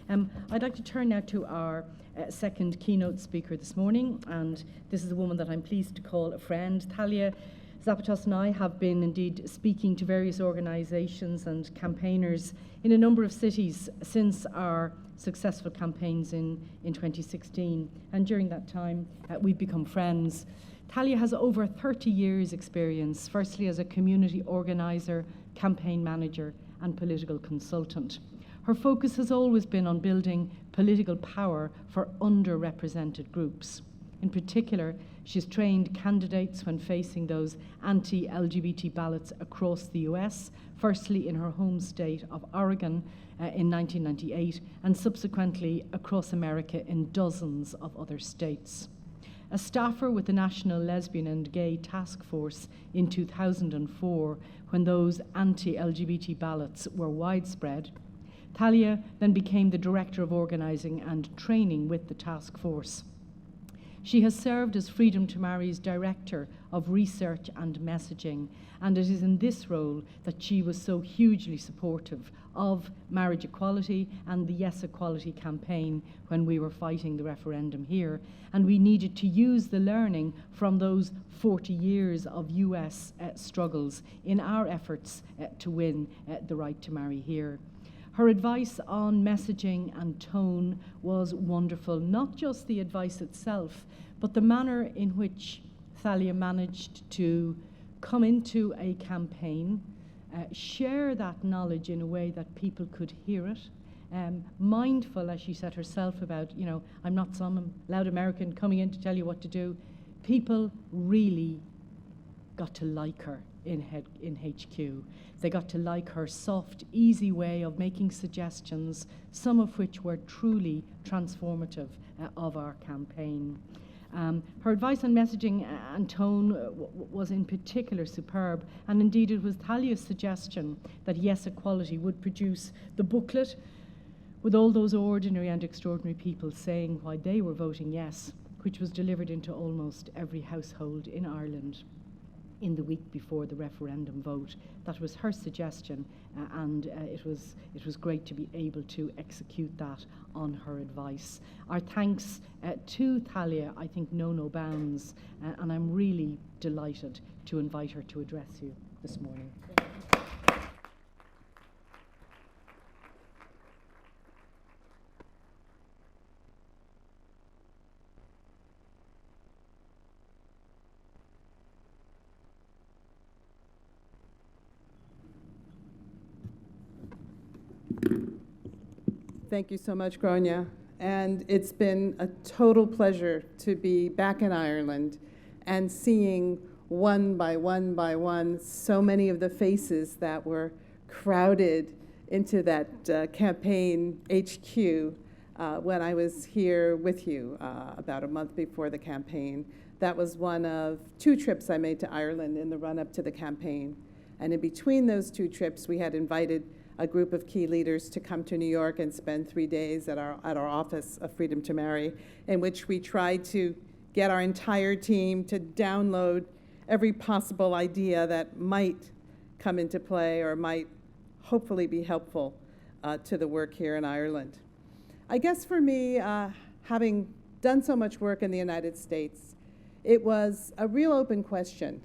I'd like to turn now to our second keynote speaker this morning, and this is a woman that I'm pleased to call a friend. Thalia Zepatos and I have been indeed speaking to various organisations and campaigners in a number of cities since our successful campaigns in 2016, and during that time we've become friends. Thalia has over 30 years experience, firstly as a community organiser, campaign manager and political consultant. Her focus has always been on building political power for underrepresented groups. In particular, she's trained candidates when facing those anti-LGBT ballots across the US, firstly in her home state of Oregon in 1998, and subsequently across America in dozens of other states. A staffer with the National Lesbian and Gay Task Force in 2004, when those anti-LGBT ballots were widespread, Thalia then became the Director of Organising and Training with the task force. She has served as Freedom to Marry's Director of Research and Messaging, and it is in this role that she was so hugely supportive of marriage equality and the Yes Equality campaign when we were fighting the referendum here. And we needed to use the learning from those 40 years of US struggles in our efforts to win the right to marry here. Her advice on messaging and tone was wonderful, not just the advice itself, but the manner in which Thalia managed to come into a campaign, share that knowledge in a way that people could hear it, mindful, as she said herself, about, I'm not some loud American coming in to tell you what to do. People really got to like her in HQ. They got to like her soft, easy way of making suggestions, some of which were truly transformative of our campaign. Her advice on messaging and tone was in particular superb, and indeed it was Thalia's suggestion that Yes Equality would produce the booklet with all those ordinary and extraordinary people saying why they were voting yes, which was delivered into almost every household in Ireland in the week before the referendum vote. That was her suggestion, and it was great to be able to execute that on her advice. Our thanks to Thalia, I think, know no bounds, and I'm really delighted to invite her to address you this morning. Thank you so much, Gronya. And it's been a total pleasure to be back in Ireland and seeing one by one so many of the faces that were crowded into that campaign HQ when I was here with you about a month before the campaign. That was one of 2 trips I made to Ireland in the run-up to the campaign. And in between those 2 trips, we had invited a group of key leaders to come to New York and spend 3 days at our office of Freedom to Marry, in which we tried to get our entire team to download every possible idea that might come into play or might hopefully be helpful to the work here in Ireland. I guess for me, having done so much work in the United States, it was a real open question.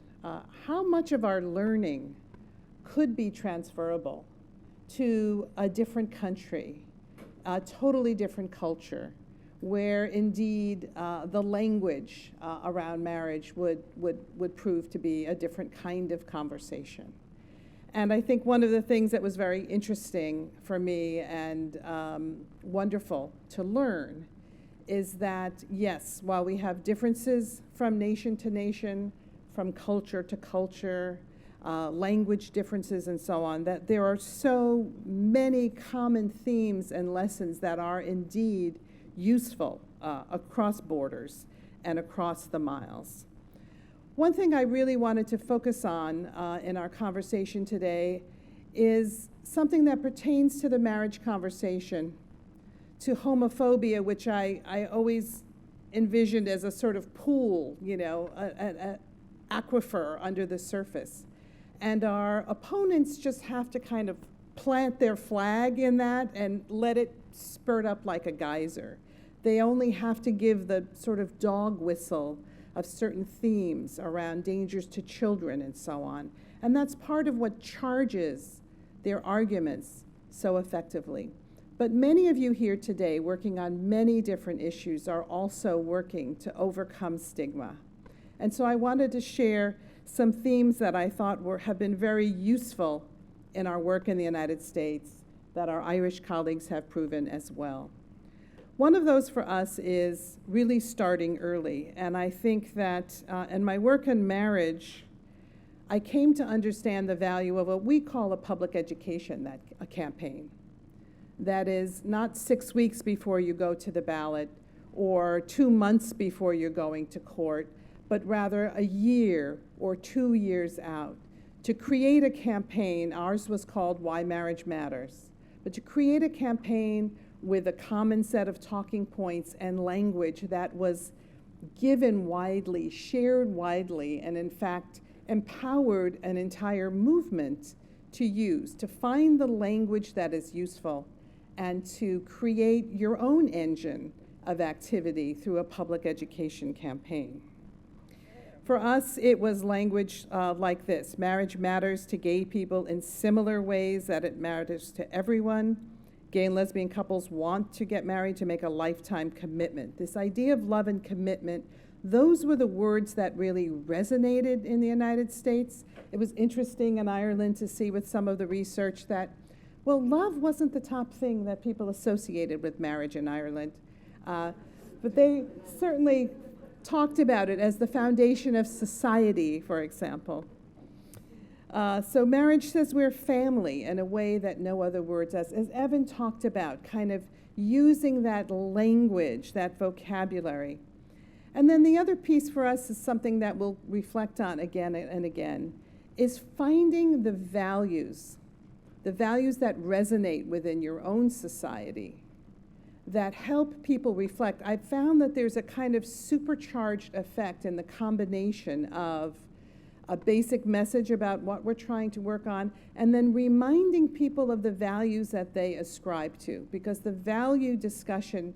How much of our learning could be transferable to a different country, a totally different culture, where indeed the language around marriage would prove to be a different kind of conversation. And I think one of the things that was very interesting for me and wonderful to learn is that, yes, while we have differences from nation to nation, from culture to culture, language differences and so on, that there are so many common themes and lessons that are indeed useful across borders and across the miles. One thing I really wanted to focus on in our conversation today is something that pertains to the marriage conversation, to homophobia, which I always envisioned as a sort of pool, an aquifer under the surface. And our opponents just have to kind of plant their flag in that and let it spurt up like a geyser. They only have to give the sort of dog whistle of certain themes around dangers to children and so on. And that's part of what charges their arguments so effectively. But many of you here today working on many different issues are also working to overcome stigma. And so I wanted to share some themes that I thought have been very useful in our work in the United States that our Irish colleagues have proven as well. One of those for us is really starting early. And I think that in my work in marriage, I came to understand the value of what we call a public education a campaign. That is not 6 weeks before you go to the ballot or 2 months before you're going to court, but rather a year or 2 years out. To create a campaign, ours was called Why Marriage Matters, but to create a campaign with a common set of talking points and language that was given widely, shared widely, and in fact empowered an entire movement to use, to find the language that is useful and to create your own engine of activity through a public education campaign. For us, it was language like this: marriage matters to gay people in similar ways that it matters to everyone. Gay and lesbian couples want to get married to make a lifetime commitment. This idea of love and commitment, those were the words that really resonated in the United States. It was interesting in Ireland to see with some of the research that, well, love wasn't the top thing that people associated with marriage in Ireland. But they certainly talked about it as the foundation of society, for example. So marriage says we're family in a way that no other words, as Evan talked about, kind of using that language, that vocabulary. And then the other piece for us is something that we'll reflect on again and again, is finding the values that resonate within your own society, that help people reflect. I've found that there's a kind of supercharged effect in the combination of a basic message about what we're trying to work on, and then reminding people of the values that they ascribe to, because the value discussion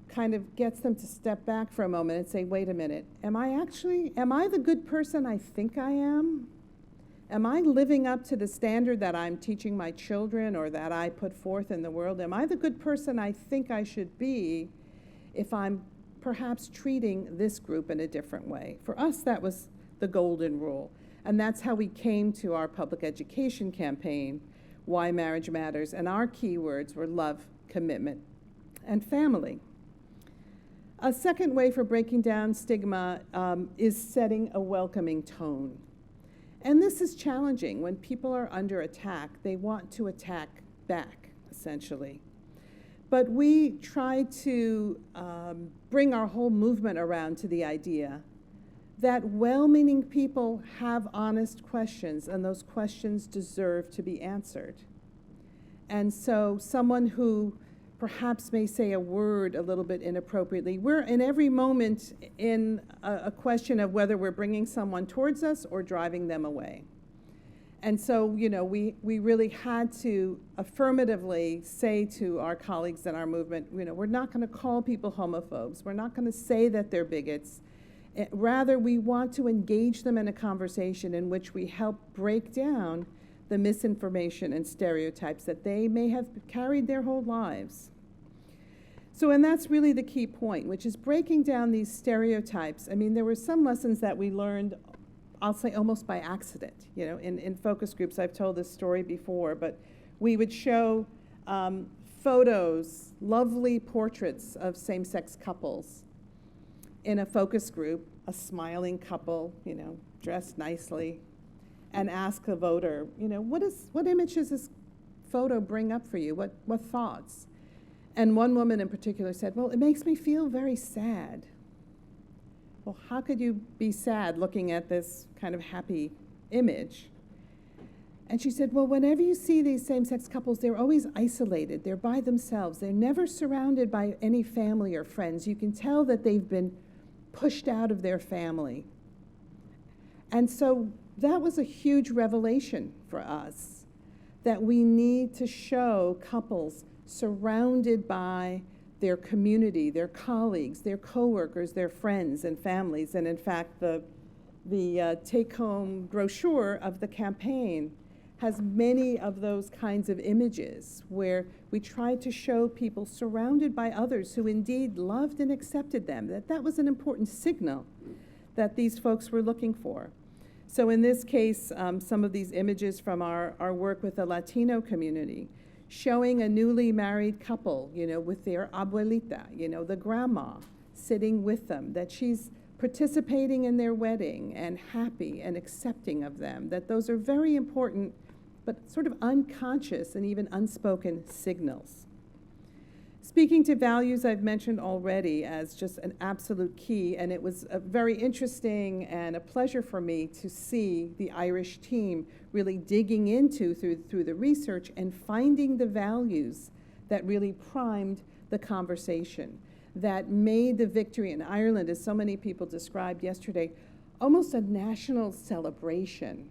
kind of gets them to step back for a moment and say, wait a minute, am I the good person I think I am? Am I living up to the standard that I'm teaching my children or that I put forth in the world? Am I the good person I think I should be if I'm perhaps treating this group in a different way? For us, that was the golden rule. And that's how we came to our public education campaign, Why Marriage Matters. And our keywords were love, commitment, and family. A second way for breaking down stigma is setting a welcoming tone. And this is challenging. When people are under attack, they want to attack back, essentially. But we try to bring our whole movement around to the idea that well-meaning people have honest questions, and those questions deserve to be answered. And so someone who perhaps may say a word a little bit inappropriately, we're in every moment in a question of whether we're bringing someone towards us or driving them away. And so, you know, we really had to affirmatively say to our colleagues in our movement, you know, we're not going to call people homophobes. We're not going to say that they're bigots. Rather, we want to engage them in a conversation in which we help break down the misinformation and stereotypes that they may have carried their whole lives. So, and that's really the key point, which is breaking down these stereotypes. I mean, there were some lessons that we learned, I'll say almost by accident. You know, in focus groups, I've told this story before, but we would show photos, lovely portraits of same-sex couples in a focus group, a smiling couple, you know, dressed nicely, and ask the voter, you know, what image does this photo bring up for you? What thoughts? And one woman in particular said, well, it makes me feel very sad. Well, how could you be sad looking at this kind of happy image? And she said, well, whenever you see these same-sex couples, they're always isolated. They're by themselves. They're never surrounded by any family or friends. You can tell that they've been pushed out of their family. And so that was a huge revelation for us, that we need to show couples surrounded by their community, their colleagues, their coworkers, their friends and families. And in fact, the take-home brochure of the campaign has many of those kinds of images where we tried to show people surrounded by others who indeed loved and accepted them, that was an important signal that these folks were looking for. So in this case, some of these images from our work with the Latino community, showing a newly married couple, with their abuelita, the grandma, sitting with them, that she's participating in their wedding and happy and accepting of them, that those are very important but sort of unconscious and even unspoken signals. Speaking to values, I've mentioned already as just an absolute key, and it was very interesting and a pleasure for me to see the Irish team really digging into through the research and finding the values that really primed the conversation, that made the victory in Ireland, as so many people described yesterday, almost a national celebration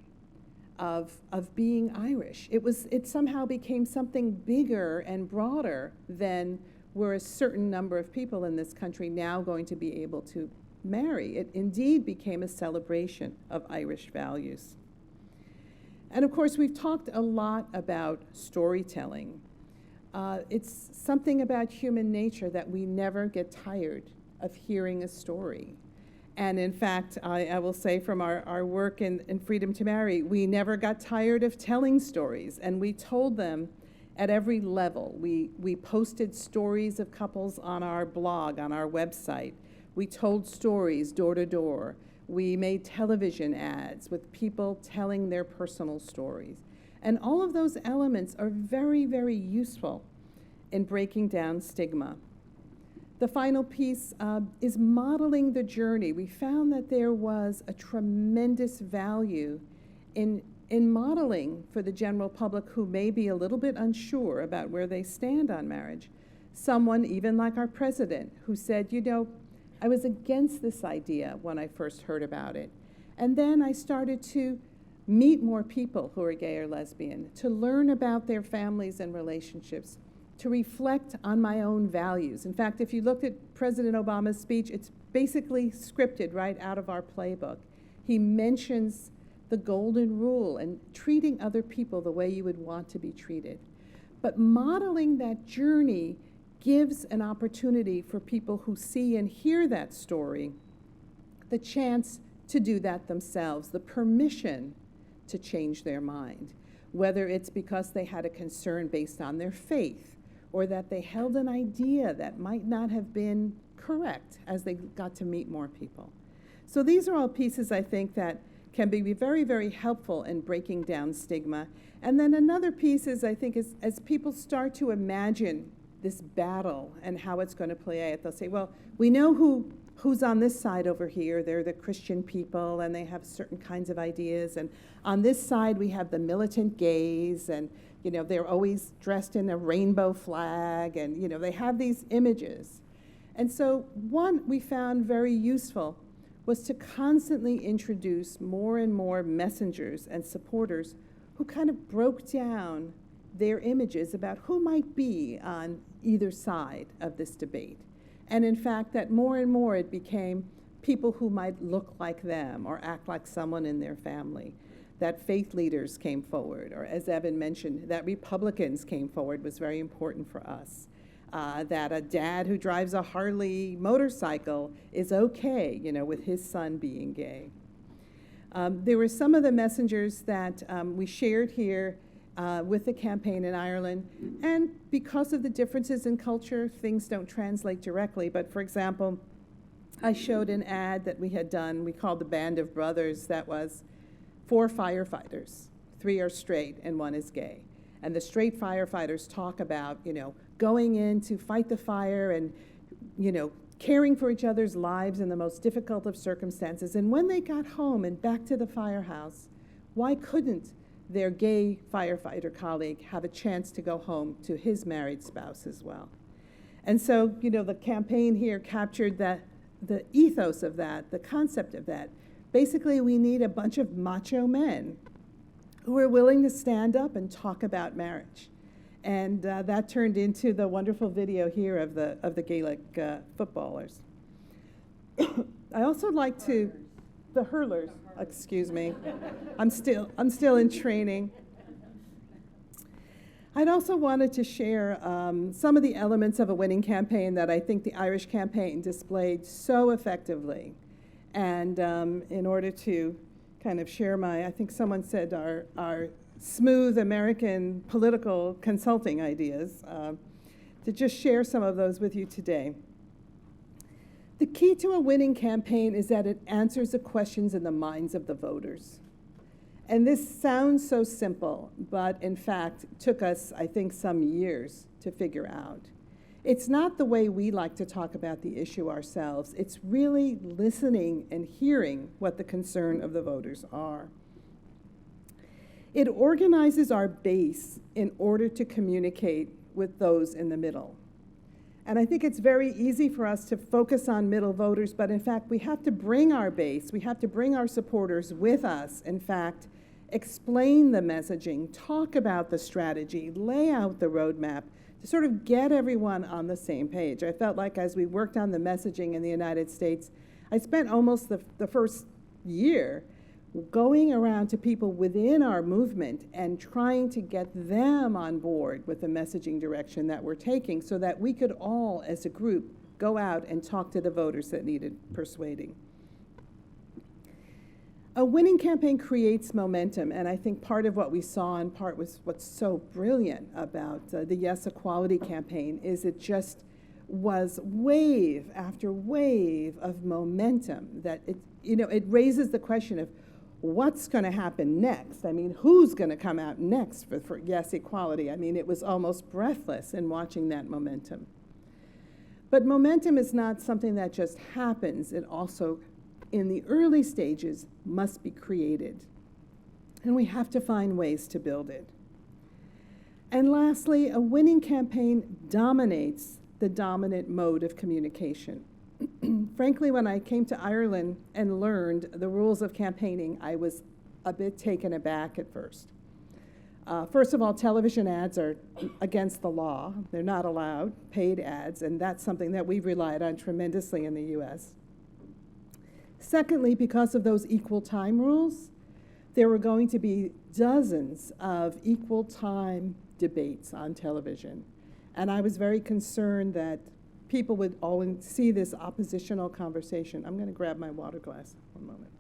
of being Irish. It somehow became something bigger and broader than were a certain number of people in this country now going to be able to marry. It indeed became a celebration of Irish values. And of course, we've talked a lot about storytelling. It's something about human nature that we never get tired of hearing a story. And in fact, I will say from our work in Freedom to Marry, we never got tired of telling stories, and we told them at every level. We posted stories of couples on our blog, on our website. We told stories door to door. We made television ads with people telling their personal stories. And all of those elements are very, very useful in breaking down stigma. The final piece is modeling the journey. We found that there was a tremendous value in modeling for the general public who may be a little bit unsure about where they stand on marriage. Someone, even like our president, who said, I was against this idea when I first heard about it. And then I started to meet more people who are gay or lesbian, to learn about their families and relationships, to reflect on my own values. In fact, if you looked at President Obama's speech, it's basically scripted right out of our playbook. He mentions the golden rule and treating other people the way you would want to be treated. But modeling that journey gives an opportunity for people who see and hear that story the chance to do that themselves, the permission to change their mind, whether it's because they had a concern based on their faith or that they held an idea that might not have been correct as they got to meet more people. So these are all pieces, I think, that can be very, very helpful in breaking down stigma. And then another piece is, I think, as people start to imagine this battle and how it's going to play out, they'll say, well, we know who's on this side over here. They're the Christian people, and they have certain kinds of ideas. And on this side, we have the militant gays, and they're always dressed in a rainbow flag, and they have these images. And so one we found very useful was to constantly introduce more and more messengers and supporters who kind of broke down their images about who might be on either side of this debate. And in fact, that more and more it became people who might look like them or act like someone in their family, that faith leaders came forward, or as Evan mentioned, that Republicans came forward was very important for us. That a dad who drives a Harley motorcycle is okay, with his son being gay. There were some of the messengers that we shared here with the campaign in Ireland, and because of the differences in culture, things don't translate directly. But for example, I showed an ad that we had done, we called the Band of Brothers, that was 4 firefighters, 3 are straight and 1 is gay. And the straight firefighters talk about, going in to fight the fire and, caring for each other's lives in the most difficult of circumstances. And when they got home and back to the firehouse, why couldn't their gay firefighter colleague have a chance to go home to his married spouse as well? And so, the campaign here captured the ethos of that, the concept of that. Basically, we need a bunch of macho men who are willing to stand up and talk about marriage. And that turned into the wonderful video here of the Gaelic footballers. I also like to, the hurlers, excuse me. I'm still in training. I'd also wanted to share some of the elements of a winning campaign that I think the Irish campaign displayed so effectively. And in order to kind of share I think someone said our smooth American political consulting ideas, to just share some of those with you today. The key to a winning campaign is that it answers the questions in the minds of the voters. And this sounds so simple, but in fact took us, I think, some years to figure out. It's not the way we like to talk about the issue ourselves. It's really listening and hearing what the concern of the voters are. It organizes our base in order to communicate with those in the middle. And I think it's very easy for us to focus on middle voters, but in fact, we have to bring our base, we have to bring our supporters with us, in fact, explain the messaging, talk about the strategy, lay out the roadmap, to sort of get everyone on the same page. I felt like as we worked on the messaging in the United States, I spent almost the first year going around to people within our movement and trying to get them on board with the messaging direction that we're taking so that we could all, as a group, go out and talk to the voters that needed persuading. A winning campaign creates momentum, and I think part of what we saw in part was what's so brilliant about the Yes Equality campaign is it just was wave after wave of momentum that it raises the question of what's going to happen next? I mean, who's going to come out next for Yes Equality? I mean, it was almost breathless in watching that momentum. But momentum is not something that just happens. It also, in the early stages, must be created. And we have to find ways to build it. And lastly, a winning campaign dominates the dominant mode of communication. Frankly, when I came to Ireland and learned the rules of campaigning, I was a bit taken aback at first. First of all, television ads are against the law. They're not allowed, paid ads, and that's something that we've relied on tremendously in the US. Secondly, because of those equal time rules, there were going to be dozens of equal time debates on television. And I was very concerned that people would always see this oppositional conversation. I'm going to grab my water glass. One moment.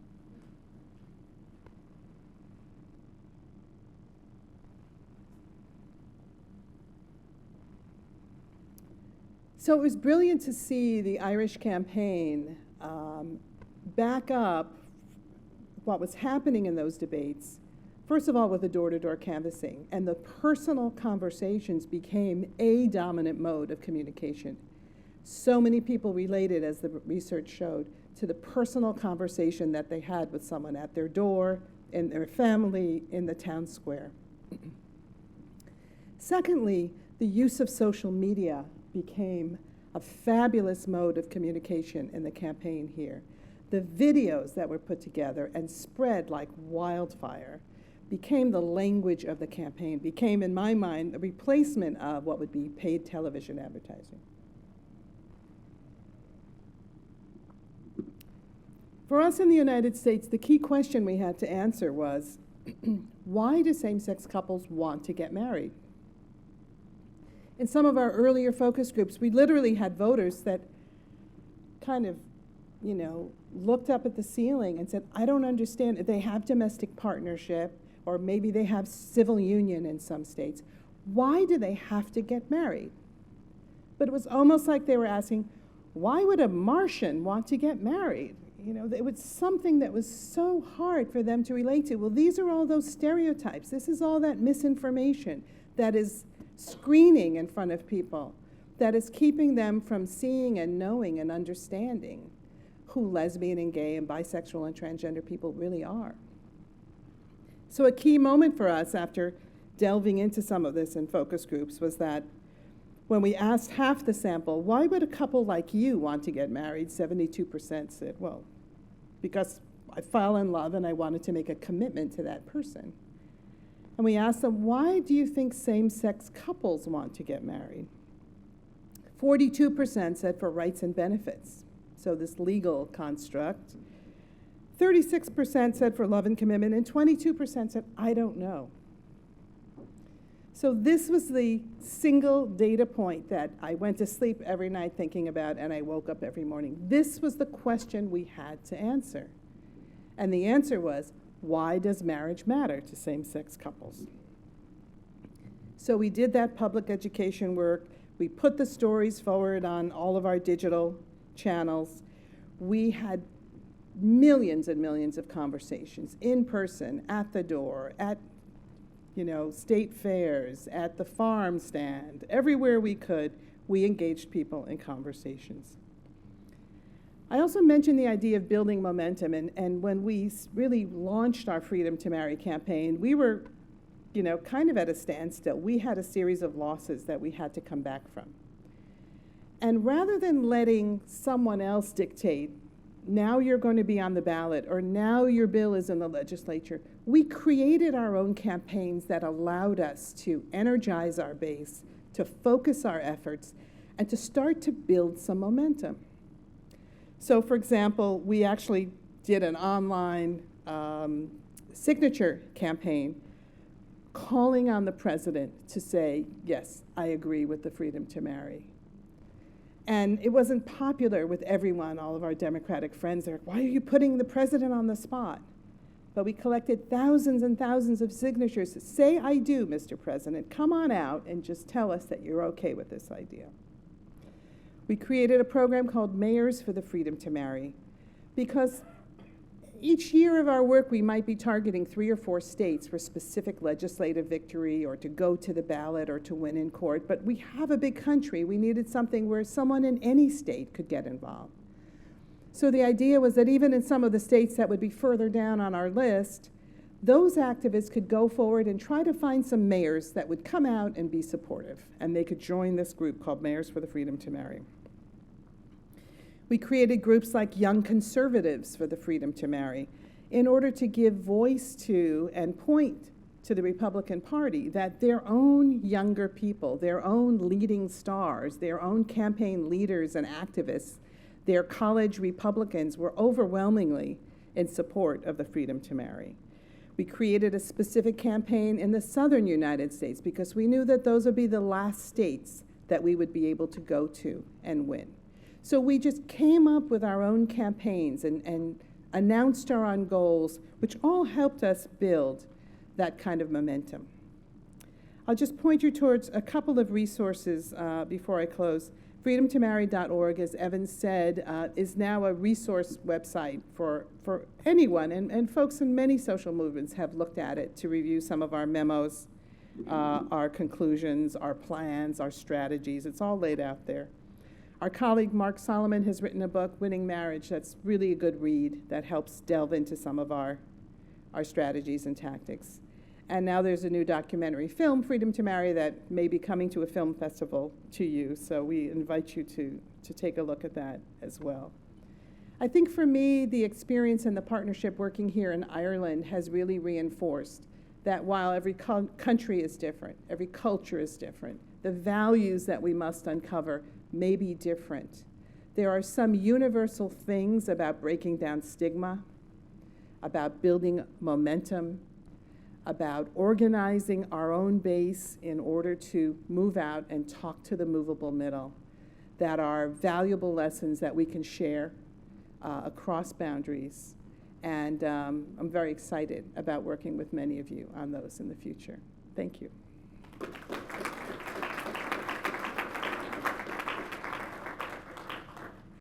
So it was brilliant to see the Irish campaign back up what was happening in those debates, first of all with the door-to-door canvassing, and the personal conversations became a dominant mode of communication. So many people related, as the research showed, to the personal conversation that they had with someone at their door, in their family, in the town square. Secondly, the use of social media became a fabulous mode of communication in the campaign here. The videos that were put together and spread like wildfire became the language of the campaign, became, in my mind, a replacement of what would be paid television advertising. For us in the United States, the key question we had to answer was, why do same-sex couples want to get married? In some of our earlier focus groups, we literally had voters that kind of, looked up at the ceiling and said, I don't understand. They have domestic partnership, or maybe they have civil union in some states. Why do they have to get married? But it was almost like they were asking, why would a Martian want to get married? It was something that was so hard for them to relate to. Well, these are all those stereotypes. This is all that misinformation that is screening in front of people, that is keeping them from seeing and knowing and understanding who lesbian and gay and bisexual and transgender people really are. So a key moment for us after delving into some of this in focus groups was that when we asked half the sample, why would a couple like you want to get married, 72% said, well, because I fell in love and I wanted to make a commitment to that person. And we asked them, why do you think same-sex couples want to get married? 42% said for rights and benefits, so this legal construct. 36% said for love and commitment, and 22% said, I don't know. So this was the single data point that I went to sleep every night thinking about, and I woke up every morning. This was the question we had to answer. And the answer was, why does marriage matter to same-sex couples? So we did that public education work. We put the stories forward on all of our digital channels. We had millions and millions of conversations in person, at the door, at state fairs, at the farm stand, everywhere we could, we engaged people in conversations. I also mentioned the idea of building momentum, and when we really launched our Freedom to Marry campaign, we were, kind of at a standstill. We had a series of losses that we had to come back from. And rather than letting someone else dictate, now you're going to be on the ballot, or now your bill is in the legislature, we created our own campaigns that allowed us to energize our base, to focus our efforts, and to start to build some momentum. So, for example, we actually did an online signature campaign calling on the president to say, yes, I agree with the Freedom to Marry. And it wasn't popular with everyone. All of our Democratic friends are like, why are you putting the president on the spot? But we collected thousands and thousands of signatures to say, I do, Mr. President. Come on out and just tell us that you're okay with this idea. We created a program called Mayors for the Freedom to Marry, because each year of our work, we might be targeting 3 or 4 states for specific legislative victory or to go to the ballot or to win in court. But we have a big country. We needed something where someone in any state could get involved. So the idea was that even in some of the states that would be further down on our list, those activists could go forward and try to find some mayors that would come out and be supportive. And they could join this group called Mayors for the Freedom to Marry. We created groups like Young Conservatives for the Freedom to Marry in order to give voice to and point to the Republican Party that their own younger people, their own leading stars, their own campaign leaders and activists, their college Republicans were overwhelmingly in support of the Freedom to Marry. We created a specific campaign in the southern United States because we knew that those would be the last states that we would be able to go to and win. So we just came up with our own campaigns and announced our own goals, which all helped us build that kind of momentum. I'll just point you towards a couple of resources before I close. freedomtomarry.org, as Evan said, is now a resource website for anyone, and folks in many social movements have looked at it to review some of our memos, our conclusions, our plans, our strategies. It's all laid out there. Our colleague Mark Solomon has written a book, Winning Marriage, that's really a good read that helps delve into some of our strategies and tactics. And now there's a new documentary film, Freedom to Marry, that may be coming to a film festival to you, so we invite you to take a look at that as well. I think for me, the experience and the partnership working here in Ireland has really reinforced that while every country is different, every culture is different, the values that we must uncover may be different. There are some universal things about breaking down stigma, about building momentum, about organizing our own base in order to move out and talk to the movable middle, that are valuable lessons that we can share across boundaries. And I'm very excited about working with many of you on those in the future. Thank you.